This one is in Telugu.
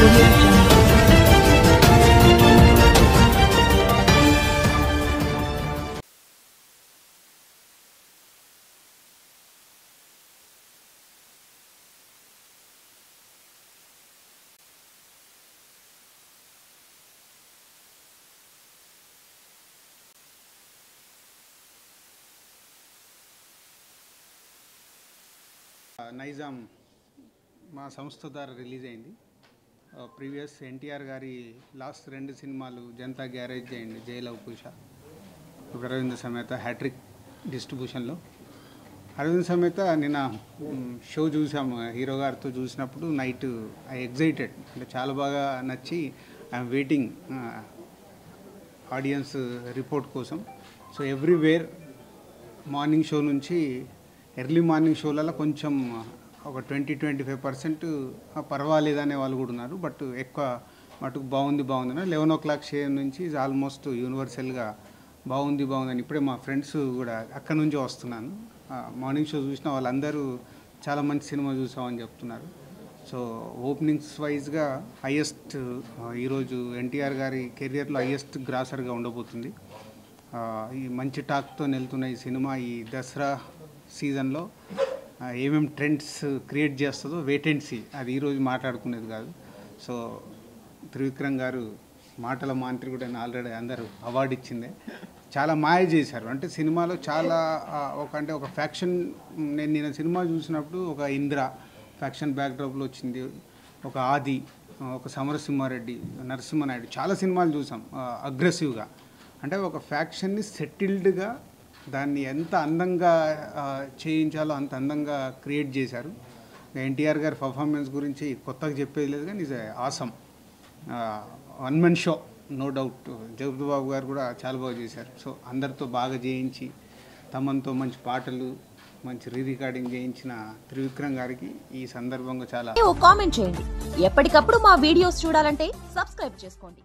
Audio Jungle. నైజాం మా సంస్థ ద్వారా రిలీజ్ అయింది. ప్రీవియస్ ఎన్టీఆర్ గారి లాస్ట్ 2 సినిమాలు Janata garage and Jai Lava Kusha, Arvind Sametha hat trick డిస్ట్రిబ్యూషన్లో. Arvind సమేత నిన్న షో చూసాము, హీరో గారితో చూసినప్పుడు నైట్ ఐ ఎగ్జైటెడ్, అంటే చాలా బాగా నచ్చి ఐఎమ్ వెయిటింగ్ ఆడియన్స్ రిపోర్ట్ కోసం. సో ఎవ్రీవేర్ మార్నింగ్ షో నుంచి ఎర్లీ మార్నింగ్ షోలలో కొంచెం ఒక 20-25% పర్వాలేదనే వాళ్ళు కూడా ఉన్నారు. బట్ ఎక్కువ మటుకు బాగుంది అని 11 o'clock షో నుంచి ఆల్మోస్ట్ యూనివర్సల్గా బాగుందని ఇప్పుడే మా ఫ్రెండ్స్ కూడా అక్కడి నుంచి వస్తున్నాను. మార్నింగ్ షో చూసిన వాళ్ళందరూ చాలా మంచి సినిమా చూసామని చెప్తున్నారు. సో ఓపెనింగ్స్ వైజ్గా హైయెస్ట్ ఈరోజు ఎన్టీఆర్ గారి కెరియర్లో హైయెస్ట్ గ్రాసర్గా ఉండబోతుంది. ఈ మంచి టాక్తో వెళ్తున్న ఈ సినిమా ఈ దసరా సీజన్లో ఏమేమి ట్రెండ్స్ క్రియేట్ చేస్తుందో వెయిట్ అండ్ సీ, అది ఈరోజు మాట్లాడుకునేది కాదు. సో త్రివిక్రమ్ గారు మాటల మాంత్రికుడు అని ఆల్రెడీ అందరూ అవార్డు ఇచ్చిందే. చాలా మాయ చేశారు, అంటే సినిమాలో చాలా ఒక ఫ్యాక్షన్. నేను సినిమా చూసినప్పుడు ఒక ఇంద్ర ఫ్యాక్షన్ బ్యాక్డ్రాప్లో వచ్చింది, ఒక ఆది, ఒక సమరసింహారెడ్డి, నరసింహనాయుడు, చాలా సినిమాలు చూసాం అగ్రెసివ్గా. అంటే ఒక ఫ్యాక్షన్ని సెటిల్డ్గా దాన్ని ఎంత అందంగా చేయించాలో అంత అందంగా క్రియేట్ చేశారు. ఎన్టీఆర్ గారి పర్ఫార్మెన్స్ గురించి కొత్తగా చెప్పేది లేదు, కానీ ఇది awesome, 1 man show no doubt. Jagapathi Babu గారు కూడా చాలా బాగా చేశారు. సో అందరితో బాగా చేయించి తమతో మంచి పాటలు మంచి రికార్డింగ్ చేయించిన త్రివిక్రమ్ గారికి ఈ సందర్భంగా చాలా కామెంట్ చేయండి. ఎప్పటికప్పుడు మా వీడియోస్ చూడాలంటే సబ్స్క్రైబ్ చేసుకోండి.